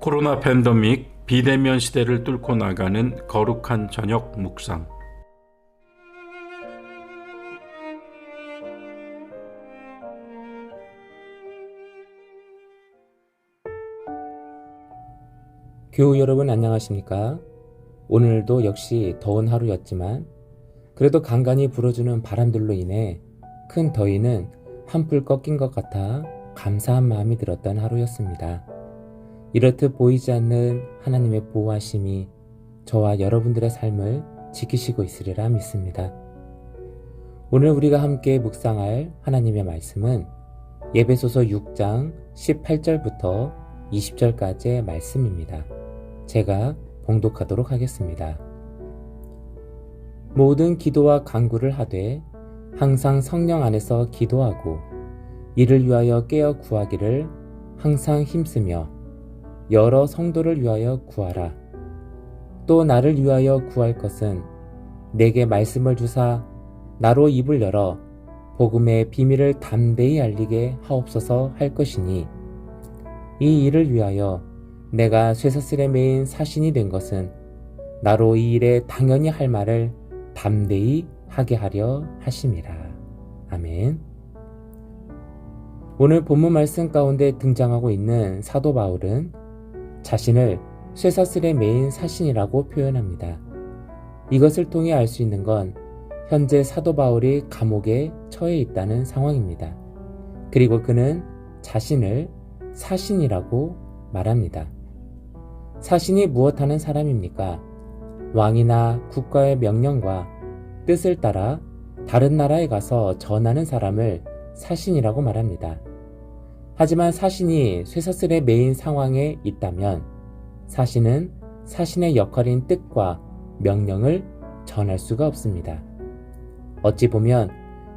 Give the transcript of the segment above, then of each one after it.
코로나 팬데믹 비대면 시대를 뚫고 나가는 거룩한 저녁 묵상. 교우 여러분 안녕하십니까? 오늘도 역시 더운 하루였지만 그래도 간간히 불어주는 바람들로 인해 큰 더위는 한풀 꺾인 것 같아 감사한 마음이 들었던 하루였습니다. 이렇듯 보이지 않는 하나님의 보호하심이 저와 여러분들의 삶을 지키시고 있으리라 믿습니다. 오늘 우리가 함께 묵상할 하나님의 말씀은 에베소서 6장 18절부터 20절까지의 말씀입니다. 제가 봉독하도록 하겠습니다. 모든 기도와 간구를 하되 항상 성령 안에서 기도하고 이를 위하여 깨어 구하기를 항상 힘쓰며 여러 성도를 위하여 구하라. 또 나를 위하여 구할 것은 내게 말씀을 주사 나로 입을 열어 복음의 비밀을 담대히 알리게 하옵소서 할 것이니 이 일을 위하여 내가 쇠사슬에 매인 사신이 된 것은 나로 이 일에 당연히 할 말을 담대히 하게 하려 하심이라. 아멘. 오늘 본문 말씀 가운데 등장하고 있는 사도 바울은 자신을 쇠사슬에 매인 사신이라고 표현합니다. 이것을 통해 알 수 있는 건 현재 사도 바울이 감옥에 처해 있다는 상황입니다. 그리고 그는 자신을 사신이라고 말합니다. 사신이 무엇하는 사람입니까? 왕이나 국가의 명령과 뜻을 따라 다른 나라에 가서 전하는 사람을 사신이라고 말합니다. 하지만 사신이 쇠사슬에 매인 상황에 있다면 사신은 사신의 역할인 뜻과 명령을 전할 수가 없습니다. 어찌 보면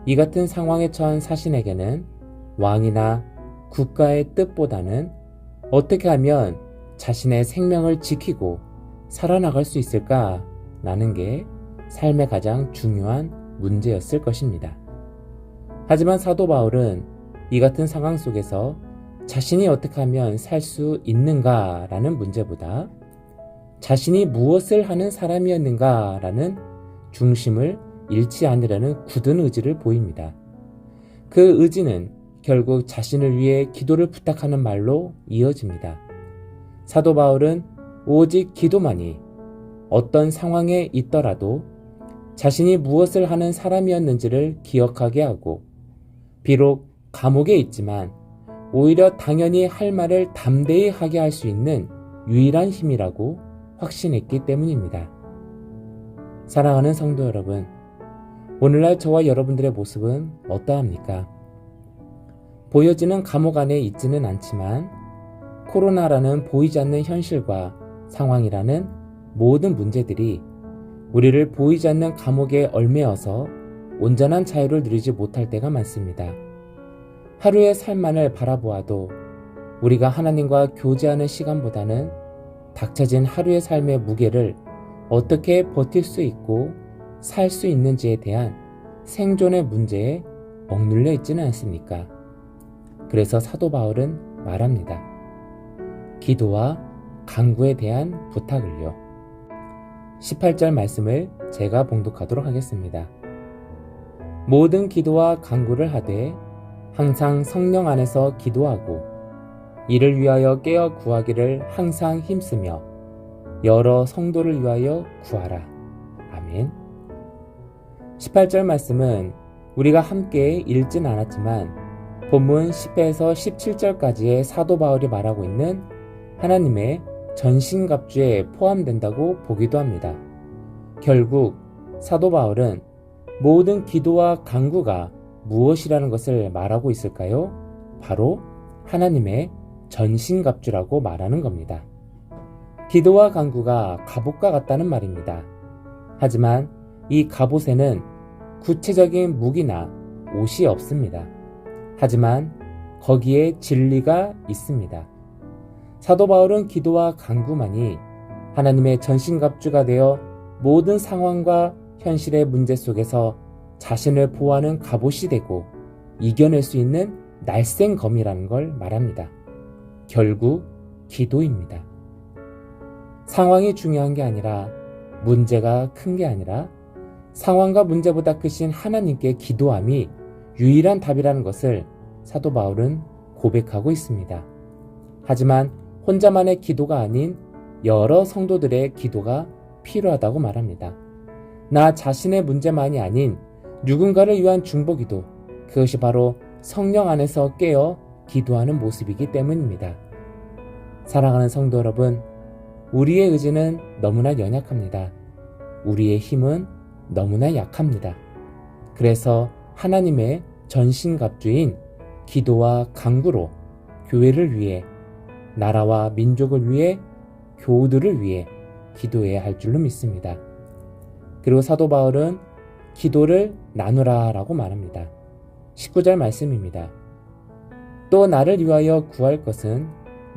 이 같은 상황에 처한 사신에게는 왕이나 국가의 뜻보다는 어떻게 하면 자신의 생명을 지키고 살아나갈 수 있을까라는 게 삶의 가장 중요한 문제였을 것입니다. 하지만 사도 바울은 이 같은 상황 속에서 자신이 어떻게 하면 살 수 있는가라는 문제보다 자신이 무엇을 하는 사람이었는가라는 중심을 잃지 않으려는 굳은 의지를 보입니다. 그 의지는 결국 자신을 위해 기도를 부탁하는 말로 이어집니다. 사도 바울은 오직 기도만이 어떤 상황에 있더라도 자신이 무엇을 하는 사람이었는지를 기억하게 하고 비록 감옥에 있지만 오히려 당연히 할 말을 담대히 하게 할 수 있는 유일한 힘이라고 확신했기 때문입니다. 사랑하는 성도 여러분, 오늘날 저와 여러분들의 모습은 어떠합니까? 보여지는 감옥 안에 있지는 않지만 코로나라는 보이지 않는 현실과 상황이라는 모든 문제들이 우리를 보이지 않는 감옥에 얽매어서 온전한 자유를 누리지 못할 때가 많습니다. 하루의 삶만을 바라보아도 우리가 하나님과 교제하는 시간보다는 닥쳐진 하루의 삶의 무게를 어떻게 버틸 수 있고 살 수 있는지에 대한 생존의 문제에 억눌려 있지는 않습니까? 그래서 사도 바울은 말합니다. 기도와 간구에 대한 부탁을요. 18절 말씀을 제가 봉독하도록 하겠습니다. 모든 기도와 간구를 하되 항상 성령 안에서 기도하고 이를 위하여 깨어 구하기를 항상 힘쓰며 여러 성도를 위하여 구하라. 아멘. 18절 말씀은 우리가 함께 읽진 않았지만 본문 10에서 17절까지의 사도 바울이 말하고 있는 하나님의 전신갑주에 포함된다고 보기도 합니다. 결국 사도 바울은 모든 기도와 간구가 무엇이라는 것을 말하고 있을까요? 바로 하나님의 전신갑주라고 말하는 겁니다. 기도와 간구가 갑옷과 같다는 말입니다. 하지만 이 갑옷에는 구체적인 무기나 옷이 없습니다. 하지만 거기에 진리가 있습니다. 사도 바울은 기도와 간구만이 하나님의 전신갑주가 되어 모든 상황과 현실의 문제 속에서 자신을 보호하는 갑옷이 되고 이겨낼 수 있는 날쌘검이라는 걸 말합니다. 결국 기도입니다. 상황이 중요한 게 아니라, 문제가 큰 게 아니라 상황과 문제보다 크신 하나님께 기도함이 유일한 답이라는 것을 사도 바울은 고백하고 있습니다. 하지만 혼자만의 기도가 아닌 여러 성도들의 기도가 필요하다고 말합니다. 나 자신의 문제만이 아닌 누군가를 위한 중보기도, 그것이 바로 성령 안에서 깨어 기도하는 모습이기 때문입니다. 사랑하는 성도 여러분, 우리의 의지는 너무나 연약합니다. 우리의 힘은 너무나 약합니다. 그래서 하나님의 전신갑주인 기도와 간구로 교회를 위해, 나라와 민족을 위해, 교우들을 위해 기도해야 할 줄로 믿습니다. 그리고 사도 바울은 기도를 나누라 라고 말합니다. 19절 말씀입니다. 또 나를 위하여 구할 것은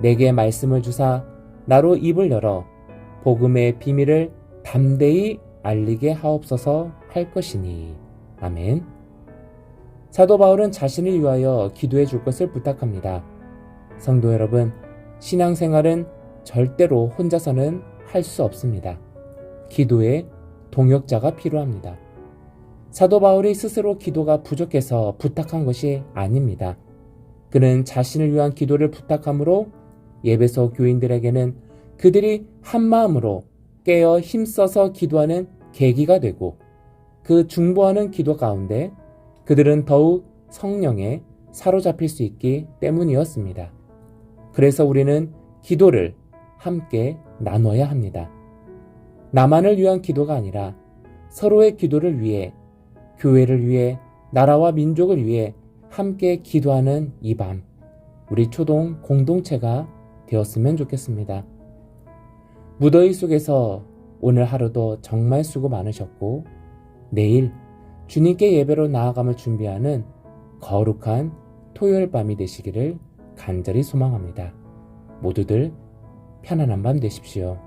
내게 말씀을 주사 나로 입을 열어 복음의 비밀을 담대히 알리게 하옵소서 할 것이니. 아멘. 사도 바울은 자신을 위하여 기도해 줄 것을 부탁합니다. 성도 여러분, 신앙생활은 절대로 혼자서는 할 수 없습니다. 기도에 동역자가 필요합니다. 사도 바울이 스스로 기도가 부족해서 부탁한 것이 아닙니다. 그는 자신을 위한 기도를 부탁함으로 에베소 교인들에게는 그들이 한 마음으로 깨어 힘써서 기도하는 계기가 되고, 그 중보하는 기도 가운데 그들은 더욱 성령에 사로잡힐 수 있기 때문이었습니다. 그래서 우리는 기도를 함께 나눠야 합니다. 나만을 위한 기도가 아니라 서로의 기도를 위해, 교회를 위해, 나라와 민족을 위해 함께 기도하는 이 밤, 우리 초동 공동체가 되었으면 좋겠습니다. 무더위 속에서 오늘 하루도 정말 수고 많으셨고, 내일 주님께 예배로 나아감을 준비하는 거룩한 토요일 밤이 되시기를 간절히 소망합니다. 모두들 편안한 밤 되십시오.